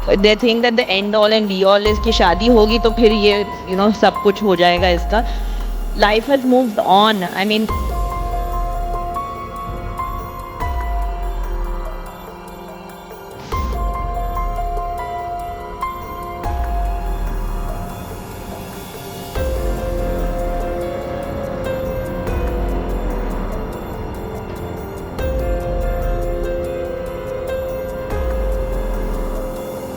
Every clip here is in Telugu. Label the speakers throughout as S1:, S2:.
S1: They think that the end all and be all is कि शादी होगी तो फिर ये सब कुछ हो जाएगा इसका. Life has moved on. I mean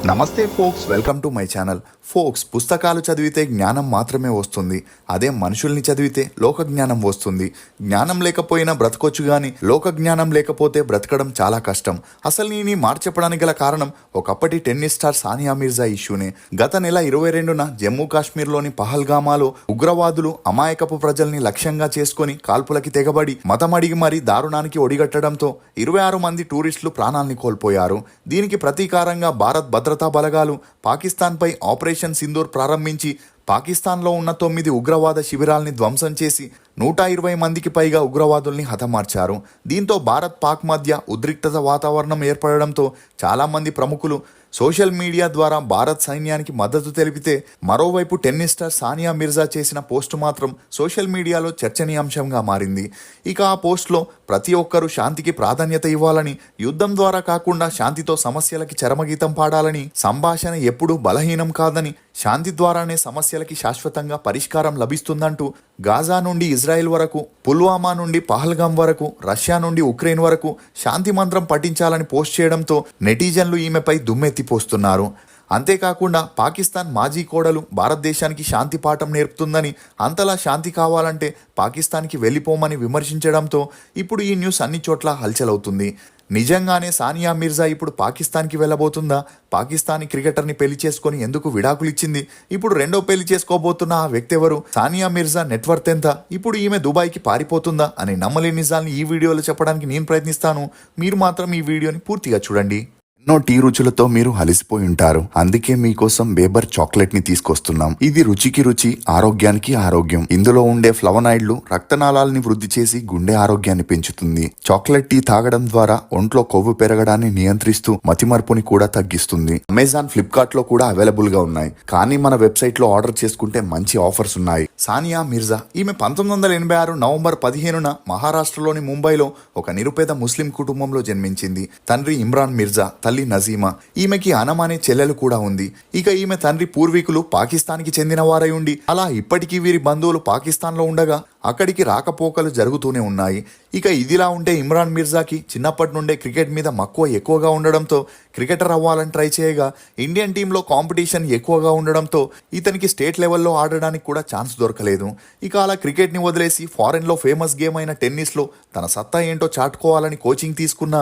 S2: నమస్తే folks, welcome to my channel. Folks, పుస్తకాలు చదివితే జ్ఞానం మాత్రమే వస్తుంది. అదే మనుషుల్ని చదివితే లోక జ్ఞానం వస్తుంది. జ్ఞానం లేకపోయినా బ్రతకొచ్చు గాని లోక జ్ఞానం లేకపోతే బ్రతకడం చాలా కష్టం. అసలు నేను ఈ మాట చెప్పడానికి గల కారణం ఒకప్పటి టెన్నిస్ స్టార్ సానియా మిర్జా ఇష్యూనే. గత నెల 22న జమ్మూ కాశ్మీర్లోని పహల్గామాలో ఉగ్రవాదులు అమాయకపు ప్రజల్ని లక్ష్యంగా చేసుకుని కాల్పులకి తెగబడి మతం అడిగి మరీ దారుణానికి ఒడిగట్టడంతో 26 మంది టూరిస్టులు ప్రాణాల్ని కోల్పోయారు. దీనికి ప్రతీకారంగా భారత్ భద్రతా బలగాలు పాకిస్తాన్పై ఆపరేషన్ సింధూర్ ప్రారంభించి పాకిస్తాన్లో ఉన్న 9 ఉగ్రవాద శిబిరాల్ని ధ్వంసం చేసి 120 మందికి పైగా ఉగ్రవాదుల్ని హతమార్చారు. దీంతో భారత్ పాక్ మధ్య ఉద్రిక్తత వాతావరణం ఏర్పడడంతో చాలామంది ప్రముఖులు సోషల్ మీడియా ద్వారా భారత్ సైన్యానికి మద్దతు తెలిపితే, మరోవైపు టెన్నిస్ స్టార్ సానియా మిర్జా చేసిన పోస్టు మాత్రం సోషల్ మీడియాలో చర్చనీయాంశంగా మారింది. ఇక ఆ పోస్ట్లో ప్రతి ఒక్కరూ శాంతికి ప్రాధాన్యత ఇవ్వాలని, యుద్ధం ద్వారా కాకుండా శాంతితో సమస్యలకి చరమగీతం పాడాలని, సంభాషణ ఎప్పుడూ బలహీనం కాదని, శాంతి ద్వారానే సమస్యలకి శాశ్వతంగా పరిష్కారం లభిస్తుందంటూ గాజా నుండి ఇజ్రాయెల్ వరకు, పుల్వామా నుండి పహల్గాం వరకు, రష్యా నుండి ఉక్రెయిన్ వరకు శాంతి మంత్రం పఠించాలని పోస్ట్ చేయడంతో నెటిజన్లు ఈమెపై దుమ్మెత్తిపోస్తున్నారు. అంతేకాకుండా పాకిస్తాన్ మాజీ కోడలు భారతదేశానికి శాంతి పాఠం నేర్పుతుందని, అంతలా శాంతి కావాలంటే పాకిస్తాన్కి వెళ్ళిపోమని విమర్శించడంతో ఇప్పుడు ఈ న్యూస్ అన్ని చోట్ల హల్చలవుతుంది. నిజంగానే సానియా మిర్జా ఇప్పుడు పాకిస్తాన్కి వెళ్ళబోతుందా? పాకిస్తానీ క్రికెటర్ని పెళ్లి చేసుకొని ఎందుకు విడాకులు ఇచ్చింది? ఇప్పుడు రెండో పెళ్లి చేసుకోబోతున్న ఆ వ్యక్తి ఎవరు? సానియా మిర్జా నెట్వర్త్ ఎంత? ఇప్పుడు ఈమె దుబాయ్కి పారిపోతుందా అనే నమ్మలేని నిజాల్ని ఈ వీడియోలో చెప్పడానికి నేను ప్రయత్నిస్తాను. మీరు మాత్రం ఈ వీడియోని పూర్తిగా చూడండి. ఎన్నో టీ రుచులతో మీరు అలసిపోయి ఉంటారు. అందుకే మీకోసం బేబర్ చాక్లెట్ ని తీసుకొస్తున్నాం. ఇది రుచికి రుచి, ఆరోగ్యానికి ఆరోగ్యం. ఇందులో ఉండే ఫ్లవనాయిడ్లు రక్తనాళాలని వృద్ధి చేసి గుండె ఆరోగ్యాన్ని పెంచుతుంది. చాక్లెట్ టీ తాగడం ద్వారా ఒంట్లో కొవ్వు పెరగడాన్ని నియంత్రిస్తూ మతిమరుపుని కూడా తగ్గిస్తుంది. అమెజాన్, ఫ్లిప్కార్ట్ లో కూడా అవైలబుల్ గా ఉన్నాయి. కానీ మన వెబ్సైట్ లో ఆర్డర్ చేసుకుంటే మంచి ఆఫర్స్ ఉన్నాయి. సానియా మిర్జా ఈమె 1986 నవంబర్ 15న మహారాష్ట్రలోని ముంబైలో ఒక నిరుపేద ముస్లిం కుటుంబంలో జన్మించింది. తండ్రి ఇమ్రాన్ మిర్జా, తల్లి నజీమా. ఈమెకి అనమ్ అనే చెల్లెలు కూడా ఉంది. ఇక ఈమె తండ్రి పూర్వీకులు పాకిస్తాన్కి చెందిన వారై ఉండి అలా ఇప్పటికీ వీరి బంధువులు పాకిస్తాన్లో ఉండగా అక్కడికి రాకపోకలు జరుగుతూనే ఉన్నాయి. ఇక ఇదిలా ఉంటే ఇమ్రాన్ మిర్జాకి చిన్నప్పటి నుండే క్రికెట్ మీద మక్కువ ఎక్కువగా ఉండడంతో క్రికెటర్ అవ్వాలని ట్రై చేయగా ఇండియన్ టీంలో కాంపిటీషన్ ఎక్కువగా ఉండడంతో ఇతనికి స్టేట్ లెవెల్లో ఆడడానికి కూడా ఛాన్స్ దొరకలేదు. ఇక అలా క్రికెట్ని వదిలేసి ఫారెన్లో ఫేమస్ గేమ్ అయిన టెన్నిస్లో తన సత్తా ఏంటో చాటుకోవాలని కోచింగ్ తీసుకున్న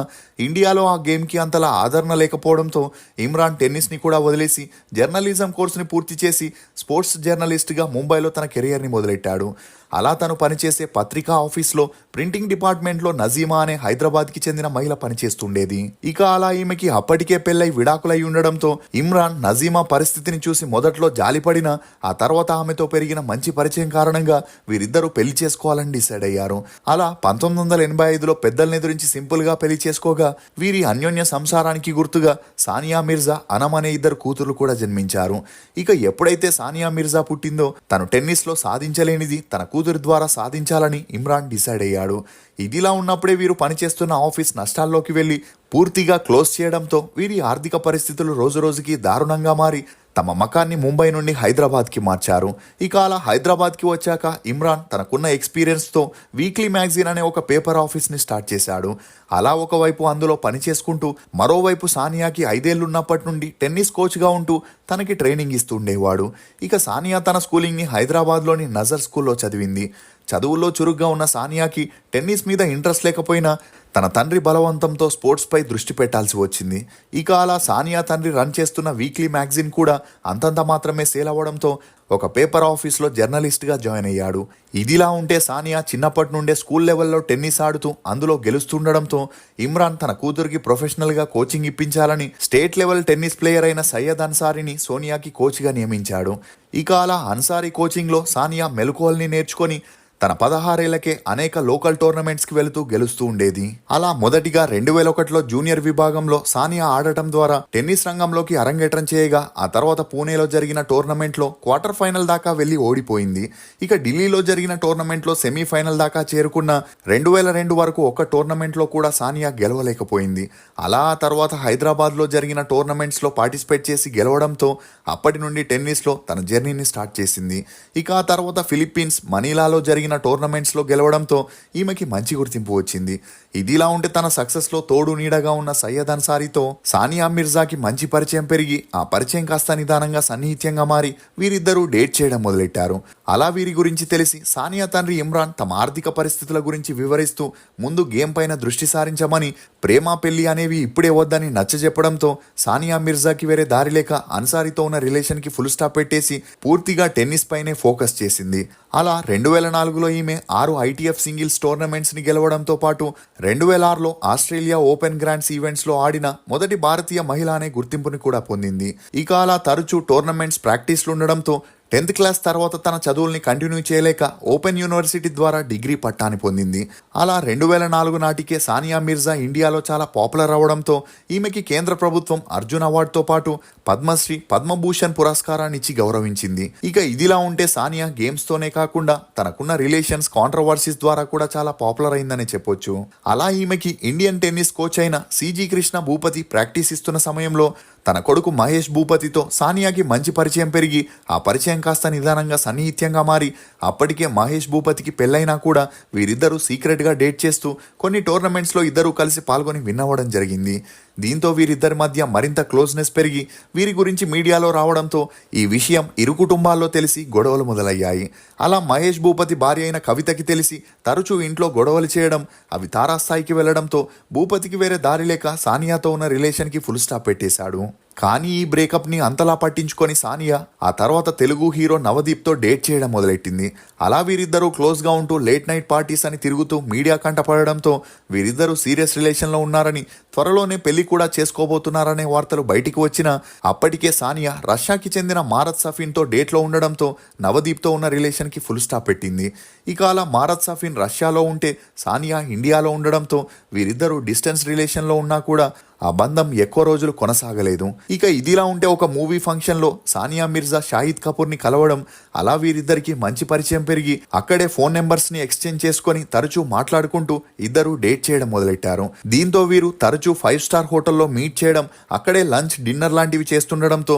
S2: ఇండియాలో ఆ గేమ్కి అంతలా ఆదరణ లేకపోవడంతో ఇమ్రాన్ టెన్నిస్ని కూడా వదిలేసి జర్నలిజం కోర్సుని పూర్తి చేసి స్పోర్ట్స్ జర్నలిస్ట్గా ముంబైలో తన కెరియర్ని మొదలెట్టాడు. అలా తను పనిచేసే పత్రికా ఆఫీస్లో ప్రింటింగ్ డిపార్ట్మెంట్లో నజీమా అనే హైదరాబాద్కి చెందిన మహిళ పనిచేస్తుండేది. ఇక అలా ఈమెకి అప్పటికే పెళ్ళై విడాకులై ఉండడంతో ఇమ్రాన్ నజీమా పరిస్థితిని చూసి మొదట్లో జాలిపడినా ఆ తర్వాత ఆమెతో పెరిగిన మంచి పరిచయం కారణంగా వీరిద్దరూ పెళ్లి చేసుకోవాలని డిసైడ్ అయ్యారు. అలా 1985లో పెద్దల్ని ఎదురించి సింపుల్గా పెళ్లి చేసుకోగా వీరి అన్యోన్య సంసారానికి గుర్తుగా సానియా మిర్జా, అనమ్ అనే ఇద్దరు కూతురు కూడా జన్మించారు. ఇక ఎప్పుడైతే సానియా మిర్జా పుట్టిందో తను టెన్నిస్లో సాధించలేనిది తన కూతురి ద్వారా సాధించాలని ఇమ్రాన్ డిసైడ్ అయ్యాడు. ఇదిలా ఉన్నప్పుడే వీరు పనిచేస్తున్న ఆఫీస్ నష్టాల్లోకి వెళ్లి పూర్తిగా క్లోజ్ చేయడంతో వీరి ఆర్థిక పరిస్థితులు రోజురోజుకి దారుణంగా మారి తమ మకాన్ని ముంబై నుండి హైదరాబాద్కి మార్చారు. ఇక అలా హైదరాబాద్కి వచ్చాక ఇమ్రాన్ తనకున్న ఎక్స్పీరియన్స్తో వీక్లీ మ్యాగజైన్ అనే ఒక పేపర్ ఆఫీస్ని స్టార్ట్ చేశాడు. అలా ఒకవైపు అందులో పని చేసుకుంటూ మరోవైపు సానియాకి 5 ఏళ్లున్నప్పటి నుండి టెన్నిస్ కోచ్గా ఉంటూ తనకి ట్రైనింగ్ ఇస్తుండేవాడు. ఇక సానియా తన స్కూలింగ్ని హైదరాబాద్లోని నజర్ స్కూల్లో చదివింది. చదువుల్లో చురుగ్గా ఉన్న సానియాకి టెన్నిస్ మీద ఇంట్రెస్ట్ లేకపోయినా తన తండ్రి బలవంతంతో స్పోర్ట్స్పై దృష్టి పెట్టాల్సి వచ్చింది. ఇక అలా సానియా తండ్రి రన్ చేస్తున్న వీక్లీ మ్యాగజైన్ కూడా అంతంత మాత్రమే సేల్ అవ్వడంతో ఒక పేపర్ ఆఫీస్లో జర్నలిస్ట్గా జాయిన్ అయ్యాడు. ఇదిలా ఉంటే సానియా చిన్నప్పటి నుండే స్కూల్ లెవెల్లో టెన్నిస్ ఆడుతూ అందులో గెలుస్తుండడంతో ఇమ్రాన్ తన కూతురికి ప్రొఫెషనల్గా కోచింగ్ ఇప్పించాలని స్టేట్ లెవెల్ టెన్నిస్ ప్లేయర్ అయిన సయ్యద్ అన్సారీని సోనియాకి కోచ్గా నియమించాడు. ఇక అలా అన్సారీ కోచింగ్లో సానియా మెలకువల్ని నేర్చుకొని తన 16 ఏళ్లకే అనేక లోకల్ టోర్నమెంట్స్ కి వెళుతూ గెలుస్తూ ఉండేది. అలా మొదటిగా 2001లో జూనియర్ విభాగంలో సానియా ఆడటం ద్వారా టెన్నిస్ రంగంలోకి అరంగేట్రం చేయగా ఆ తర్వాత పూణేలో జరిగిన టోర్నమెంట్ లో క్వార్టర్ ఫైనల్ దాకా వెళ్లి ఓడిపోయింది. ఇక ఢిల్లీలో జరిగిన టోర్నమెంట్ లో సెమీఫైనల్ దాకా చేరుకున్న 2002 వరకు ఒక్క టోర్నమెంట్ లో కూడా సానియా గెలవలేకపోయింది. అలా ఆ తర్వాత హైదరాబాద్ లో జరిగిన టోర్నమెంట్స్ లో పార్టిసిపేట్ చేసి గెలవడంతో అప్పటి నుండి టెన్నిస్ లో తన జర్నీని స్టార్ట్ చేసింది. ఇక ఆ తర్వాత ఫిలిప్పీన్స్ మనీలాలో జరిగిన టోర్నమెంట్స్ లో గెలవడంతో ఈమెకి మంచి గుర్తింపు వచ్చింది. ఇదిలా ఉంటే తన సక్సెస్ లో తోడు నీడగా ఉన్న సయ్యద్ అన్సారీతో సానియా మిర్జాకి మంచి పరిచయం పెరిగి ఆ పరిచయం కాస్త నిదానంగా సన్నిహిత్యంగా మారి వీరిద్దరూ డేట్ చేయడం మొదలెట్టారు. అలా వీరి గురించి తెలిసి సానియా తండ్రి ఇమ్రాన్ తమ ఆర్థిక పరిస్థితుల గురించి వివరిస్తూ ముందు గేమ్ పైన దృష్టి సారించమని, ప్రేమ పెళ్లి అనేవి ఇప్పుడే వద్దని నచ్చజెప్పడంతో సానియా మిర్జాకి వేరే దారి లేక అన్సారీతో ఉన్న రిలేషన్ కి ఫుల్ స్టాప్ పెట్టేసి పూర్తిగా టెన్నిస్ పైనే ఫోకస్ చేసింది. అలా 2004లో ఈమె 6 ITF సింగిల్స్ టోర్నమెంట్స్ ని గెలవడంతో పాటు 2006లో ఆస్ట్రేలియా ఓపెన్ గ్రాండ్స్ ఈవెంట్స్ లో ఆడిన మొదటి భారతీయ మహిళ అనే గుర్తింపుని కూడా పొందింది. ఇక అలా తరచూ టోర్నమెంట్స్ ప్రాక్టీస్లు ఉండడంతో 10th క్లాస్ తర్వాత తన చదువుల్ని కంటిన్యూ చేయలేక ఓపెన్ యూనివర్సిటీ ద్వారా డిగ్రీ పట్టాని పొందింది. అలా 2004 నాటికే సానియా మిర్జా ఇండియాలో చాలా పాపులర్ అవడంతో ఈమెకి కేంద్ర ప్రభుత్వం అర్జున్ అవార్డుతో పాటు పద్మశ్రీ, పద్మభూషణ్ పురస్కారాన్ని ఇచ్చి గౌరవించింది. ఇక ఇదిలా ఉంటే సానియా గేమ్స్ తోనే కాకుండా తనకున్న రిలేషన్స్, కాంట్రవర్సీస్ ద్వారా కూడా చాలా పాపులర్ అయిందనే చెప్పొచ్చు. అలా ఈమెకి ఇండియన్ టెన్నిస్ కోచ్ అయిన సిజీ కృష్ణ భూపతి ప్రాక్టీస్ ఇస్తున్న సమయంలో తన కొడుకు మహేష్ భూపతితో సానియాకి మంచి పరిచయం పెరిగి ఆ పరిచయం కాస్త నిదానంగా సన్నిహిత్యంగా మారి అప్పటికే మహేష్ భూపతికి పెళ్ళైనా కూడా వీరిద్దరూ సీక్రెట్గా డేట్ చేస్తూ కొన్ని టోర్నమెంట్స్లో ఇద్దరూ కలిసి పాల్గొని విన్ అవ్వడం జరిగింది. దీంతో వీరిద్దరి మధ్య మరింత క్లోజ్నెస్ పెరిగి వీరి గురించి మీడియాలో రావడంతో ఈ విషయం ఇరు కుటుంబాల్లో తెలిసి గొడవలు మొదలయ్యాయి. అలా మహేష్ భూపతి భార్య అయిన కవితకి తెలిసి తరచూ ఇంట్లో గొడవలు చేయడం, అవి తారాస్థాయికి వెళ్లడంతో భూపతికి వేరే దారి లేక సానియాతో ఉన్న రిలేషన్కి ఫుల్ స్టాప్ పెట్టేశాడు. కానీ ఈ బ్రేకప్ని అంతలా పట్టించుకొని సానియా ఆ తర్వాత తెలుగు హీరో నవదీప్తో డేట్ చేయడం మొదలెట్టింది. అలా వీరిద్దరూ క్లోజ్గా ఉంటూ లేట్ నైట్ పార్టీస్ అని తిరుగుతూ మీడియా కంటపడడంతో వీరిద్దరూ సీరియస్ రిలేషన్లో ఉన్నారని, త్వరలోనే పెళ్లి కూడా చేసుకోబోతున్నారనే వార్తలు బయటికి వచ్చినా అప్పటికే సానియా రష్యాకి చెందిన మారత్ సఫీన్తో డేట్లో ఉండడంతో నవదీప్తో ఉన్న రిలేషన్కి ఫుల్ స్టాప్ పెట్టింది. ఇక అలా మారత్ సఫీన్ రష్యాలో ఉంటే సానియా ఇండియాలో ఉండడంతో వీరిద్దరూ డిస్టెన్స్ రిలేషన్లో ఉన్నా కూడా ఆ బంధం ఎక్కువ రోజులు కొనసాగలేదు. ఇక ఇదిలా ఉంటే ఒక మూవీ ఫంక్షన్లో సానియా మిర్జా షాహిద్ కపూర్ని కలవడం, అలా వీరిద్దరికి మంచి పరిచయం పెరిగి అక్కడే ఫోన్ నెంబర్స్ని ఎక్స్చేంజ్ చేసుకొని తరచూ మాట్లాడుకుంటూ ఇద్దరు డేట్ చేయడం మొదలెట్టారు. దీంతో వీరు తరచూ 5 స్టార్ హోటల్లో మీట్ చేయడం, అక్కడే లంచ్, డిన్నర్ లాంటివి చేస్తుండడంతో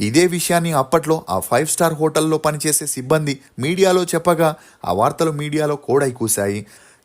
S2: ఇదే విషయాన్ని అప్పట్లో ఆ 5 స్టార్ హోటల్లో పనిచేసే సిబ్బంది మీడియాలో చెప్పగా ఆ వార్తలు మీడియాలో కోడై కూశాయి.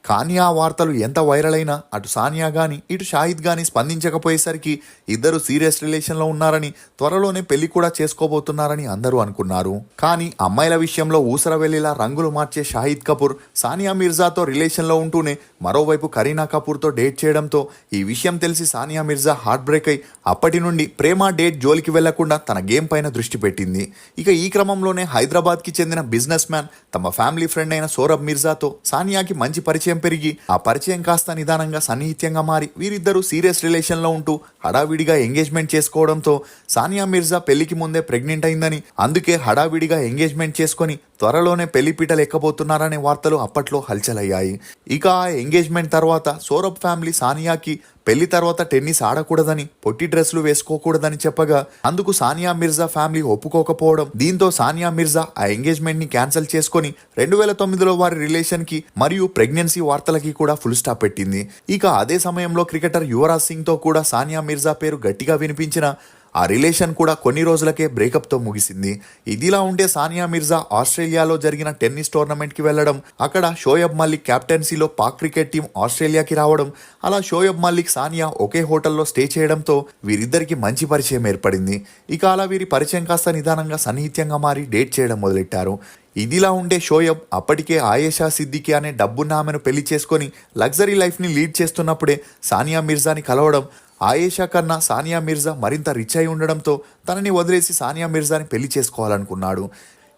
S2: కానీ ఆ వార్తలు ఎంత వైరల్ అయినా అటు సానియా గాని ఇటు షాహిద్ గాని స్పందించకపోయేసరికి ఇద్దరు సీరియస్ రిలేషన్లో ఉన్నారని, త్వరలోనే పెళ్లి కూడా చేసుకోబోతున్నారని అందరూ అనుకున్నారు. కానీ అమ్మాయిల విషయంలో ఊసరవెల్లిలా రంగులు మార్చే షాహిద్ కపూర్ సానియా మిర్జాతో రిలేషన్లో ఉంటూనే మరోవైపు కరీనా కపూర్తో డేట్ చేయడంతో ఈ విషయం తెలిసి సానియా మిర్జా హార్ట్ బ్రేక్ అయి అప్పటి నుండి ప్రేమ డేట్ జోలికి వెళ్లకుండా తన గేమ్ పైన దృష్టి పెట్టింది. ఇక ఈ క్రమంలోనే హైదరాబాద్కి చెందిన బిజినెస్ మ్యాన్ తమ ఫ్యామిలీ ఫ్రెండ్ అయిన సౌరభ్ మిర్జాతో సానియాకి మంచి పరిచయం పెరిగి ఆ పరిచయం కాస్త నిదానంగా సన్నిహిత్యంగా మారి వీరిద్దరూ సీరియస్ రిలేషన్లో ఉంటూ హడావిడిగా ఎంగేజ్మెంట్ చేసుకోవడంతో సానియా మిర్జా పెళ్లికి ముందే ప్రెగ్నెంట్ అయిందని, అందుకే హడావిడిగా ఎంగేజ్మెంట్ చేసుకొని త్వరలోనే పెళ్లి పీటలు ఎక్కబోతున్నారనే వార్తలు అప్పట్లో హల్చలయ్యాయి. ఇక ఆ ఎంగేజ్మెంట్ తర్వాత సౌరభ్ ఫ్యామిలీ సానియాకి పెళ్లి తర్వాత టెన్నిస్ ఆడకూడదని, పొట్టి డ్రెస్సులు వేసుకోకూడదని చెప్పగా అందుకు సానియా మిర్జా ఫ్యామిలీ ఒప్పుకోకపోవడం, దీంతో సానియా మిర్జా ఆ ఎంగేజ్మెంట్ ని క్యాన్సిల్ చేసుకొని 2009లో వారి రిలేషన్ కి మరియు ప్రెగ్నెన్సీ వార్తలకి కూడా ఫుల్ స్టాప్ పెట్టింది. ఇక అదే సమయంలో క్రికెటర్ యువరాజ్ సింగ్ తో కూడా సానియా మిర్జా పేరు గట్టిగా వినిపించిన ఆ రిలేషన్ కూడా కొన్ని రోజులకే బ్రేకప్తో ముగిసింది. ఇదిలా ఉంటే సానియా మిర్జా ఆస్ట్రేలియాలో జరిగిన టెన్నిస్ టోర్నమెంట్కి వెళ్లడం, అక్కడ షోయబ్ మలిక్ క్యాప్టెన్సీలో పాక్ క్రికెట్ టీం ఆస్ట్రేలియాకి రావడం, అలా షోయబ్ మలిక్, సానియా ఒకే హోటల్లో స్టే చేయడంతో వీరిద్దరికి మంచి పరిచయం ఏర్పడింది. ఇక అలా వీరి పరిచయం కాస్త నిదానంగా సన్నిహిత్యంగా మారి డేట్ చేయడం మొదలెట్టారు. ఇదిలా ఉండే షోయబ్ అప్పటికే ఆయేషా సిద్దికి అనే డబ్బున్న ఆమెను పెళ్లి చేసుకొని లగ్జరీ లైఫ్ని లీడ్ చేస్తున్నప్పుడే సానియా మిర్జాని కలవడం, ఆయేషా కన్నా సానియా మిర్జా మరింత రిచ్ అయి ఉండడంతో తనని వదిలేసి సానియా మిర్జాని పెళ్లి చేసుకోవాలనుకున్నాడు.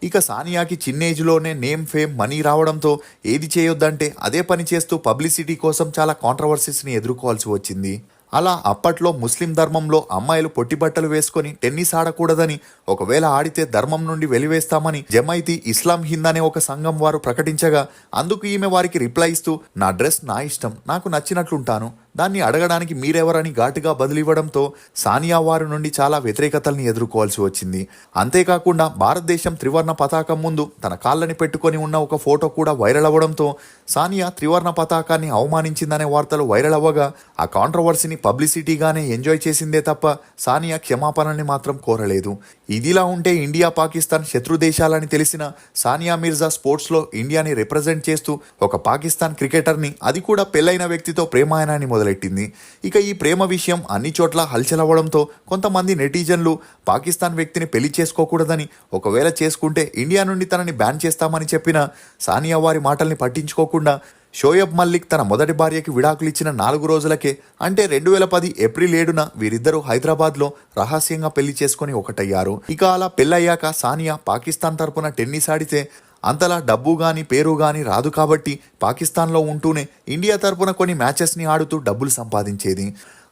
S2: ఇక సానియాకి చిన్న ఏజ్లోనే నేమ్, ఫేమ్, మనీ రావడంతో ఏది చేయొద్దంటే అదే పని చేస్తూ పబ్లిసిటీ కోసం చాలా కాంట్రవర్సీస్ని ఎదుర్కోవాల్సి వచ్చింది. అలా అప్పట్లో ముస్లిం ధర్మంలో అమ్మాయిలు పొట్టి బట్టలు వేసుకొని టెన్నిస్ ఆడకూడదని, ఒకవేళ ఆడితే ధర్మం నుండి వెలివేస్తామని జమైతీ ఇస్లాం హింద్ అనే ఒక సంఘం వారు ప్రకటించగా అందుకు ఈమె వారికి రిప్లై ఇస్తూ, నా డ్రెస్ నా ఇష్టం, నాకు నచ్చినట్లుంటాను, దాన్ని అడగడానికి మీరెవరని ఘాటుగా బదిలివ్వడంతో సానియా వారి నుండి చాలా వ్యతిరేకతల్ని ఎదుర్కోవాల్సి వచ్చింది. అంతేకాకుండా భారతదేశం త్రివర్ణ పతాకం ముందు తన కాళ్ళని పెట్టుకొని ఉన్న ఒక ఫోటో కూడా వైరల్ అవ్వడంతో సానియా త్రివర్ణ పతాకాన్ని అవమానించిందనే వార్తలు వైరల్ అవ్వగా ఆ కాంట్రవర్సీని పబ్లిసిటీగానే ఎంజాయ్ చేసిందే తప్ప సానియా క్షమాపణని మాత్రం కోరలేదు. ఇదిలా ఉంటే ఇండియా పాకిస్తాన్ శత్రు దేశాలని తెలిసిన సానియా మిర్జా స్పోర్ట్స్లో ఇండియాని రిప్రజెంట్ చేస్తూ ఒక పాకిస్తాన్ క్రికెటర్ని, అది కూడా పెళ్లైన వ్యక్తితో ప్రేమాయణాన్ని మొదలెట్టింది. ఇక ఈ ప్రేమ విషయం అన్ని చోట్ల హల్చల్ అవ్వడంతో కొంతమంది నెటిజన్లు పాకిస్తాన్ వ్యక్తిని పెళ్లి చేసుకోకూడదని, ఒకవేళ చేసుకుంటే ఇండియా నుండి తనని బ్యాన్ చేస్తామని చెప్పిన సానియా వారి మాటల్ని పట్టించుకోకుండా షోయబ్ మల్లిక్ తన మొదటి భార్యకి విడాకులిచ్చిన 4 రోజులకే, అంటే 2010 ఏప్రిల్ 7న వీరిద్దరూ హైదరాబాద్లో రహస్యంగా పెళ్లి చేసుకుని ఒకటయ్యారు. ఇక అలా పెళ్ళయ్యాక సానియా పాకిస్తాన్ తరపున టెన్నిస్ ఆడితే అంతలా డబ్బు గాని పేరు గాని రాదు కాబట్టి పాకిస్తాన్లో ఉంటూనే ఇండియా తరపున కొన్ని మ్యాచెస్ని ఆడుతూ డబ్బులు సంపాదించేది.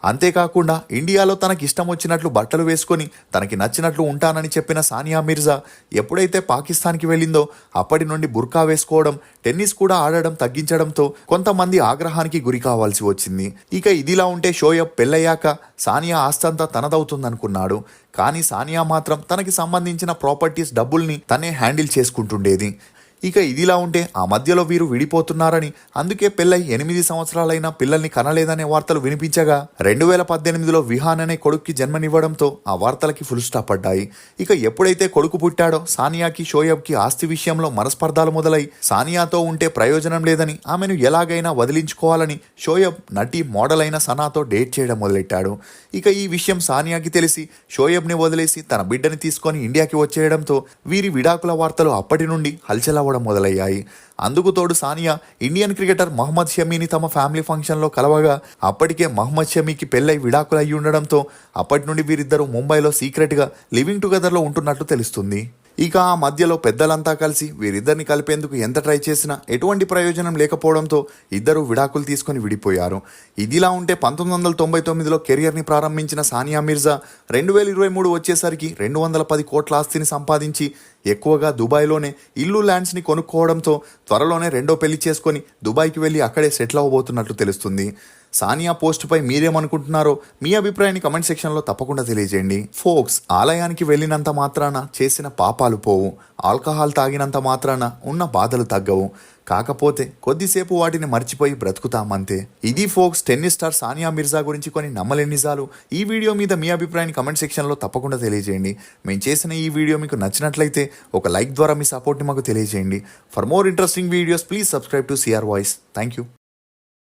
S2: అంతేకాకుండా ఇండియాలో తనకి ఇష్టం వచ్చినట్లు బట్టలు వేసుకొని తనకి నచ్చినట్లు ఉంటానని చెప్పిన సానియా మిర్జా ఎప్పుడైతే పాకిస్తాన్కి వెళ్ళిందో అప్పటి నుండి బుర్కా వేసుకోవడం, టెన్నిస్ కూడా ఆడడం తగ్గించడంతో కొంతమంది ఆగ్రహానికి గురి కావాల్సి వచ్చింది. ఇక ఇదిలా ఉంటే షోయబ్ పెళ్ళయ్యాక సానియా ఆస్తంతా తనదవుతుందనుకున్నాడు. కానీ సానియా మాత్రం తనకి సంబంధించిన ప్రాపర్టీస్ డబ్బుల్ని తనే హ్యాండిల్ చేసుకుంటుండేది. ఇక ఇదిలా ఉంటే ఆ మధ్యలో వీరు విడిపోతున్నారని, అందుకే పెళ్ళై 8 సంవత్సరాలైనా పిల్లల్ని కనలేదనే వార్తలు వినిపించగా 2018లో విహాన్ అనే కొడుక్కి జన్మనివ్వడంతో ఆ వార్తలకి ఫుల్ స్టాప్ పడ్డాయి. ఇక ఎప్పుడైతే కొడుకు పుట్టాడో సానియాకి షోయబ్కి ఆస్తి విషయంలో మనస్పర్ధాలు మొదలై సానియాతో ఉంటే ప్రయోజనం లేదని, ఆమెను ఎలాగైనా వదిలించుకోవాలని షోయబ్ నటి మోడల్ అయిన సనాతో డేట్ చేయడం మొదలెట్టాడు. ఇక ఈ విషయం సానియాకి తెలిసి షోయబ్ని వదిలేసి తన బిడ్డని తీసుకొని ఇండియాకి వచ్చేయడంతో వీరి విడాకుల వార్తలు అప్పటి నుండి హల్చల్ మొదలయ్యాయి. అందుకు తోడు సానియా ఇండియన్ క్రికెటర్ మహమ్మద్ షమీని తమ ఫ్యామిలీ ఫంక్షన్లో కలవగా అప్పటికే మహమ్మద్ షమీకి పెళ్ళై విడాకులు అయ్యి ఉండడంతో అప్పటి నుండి వీరిద్దరూ ముంబైలో సీక్రెట్గా లివింగ్ టుగెదర్లో ఉంటున్నట్లు తెలుస్తుంది. ఇక ఆ మధ్యలో పెద్దలంతా కలిసి వీరిద్దరిని కలిపేందుకు ఎంత ట్రై చేసినా ఎటువంటి ప్రయోజనం లేకపోవడంతో ఇద్దరు విడాకులు తీసుకుని విడిపోయారు. ఇదిలా ఉంటే 1999లో కెరియర్ని ప్రారంభించిన సానియా మిర్జా 2023 వచ్చేసరికి 210 కోట్ల ఆస్తిని సంపాదించి ఎక్కువగా దుబాయ్లోనే ఇల్లు ల్యాండ్స్ని కొనుక్కోవడంతో త్వరలోనే రెండో పెళ్లి చేసుకొని దుబాయ్కి వెళ్ళి అక్కడే సెటిల్ అవ్వబోతున్నట్లు తెలుస్తుంది. సానియా పోస్టుపై మీరేమనుకుంటున్నారో మీ అభిప్రాయాన్ని కమెంట్ సెక్షన్లో తప్పకుండా తెలియజేయండి. ఫోక్స్, ఆలయానికి వెళ్ళినంత మాత్రాన చేసిన పాపాలు పోవు, ఆల్కహాల్ తాగినంత మాత్రాన ఉన్న బాధలు తగ్గవు, కాకపోతే కొద్దిసేపు వాటిని మర్చిపోయి బ్రతుకుతామంతే. ఇది ఫోక్స్ టెన్నిస్ స్టార్ సానియా మిర్జా గురించి కొన్ని నమ్మలేని నిజాలు. ఈ వీడియో మీద మీ అభిప్రాయాన్ని కమెంట్ సెక్షన్లో తప్పకుండా తెలియజేయండి. మేము చేసిన ఈ వీడియో మీకు నచ్చినట్లయితే ఒక లైక్ ద్వారా మీ సపోర్ట్ని మాకు తెలియజేయండి. For more interesting videos please subscribe to CR voice. Thank you.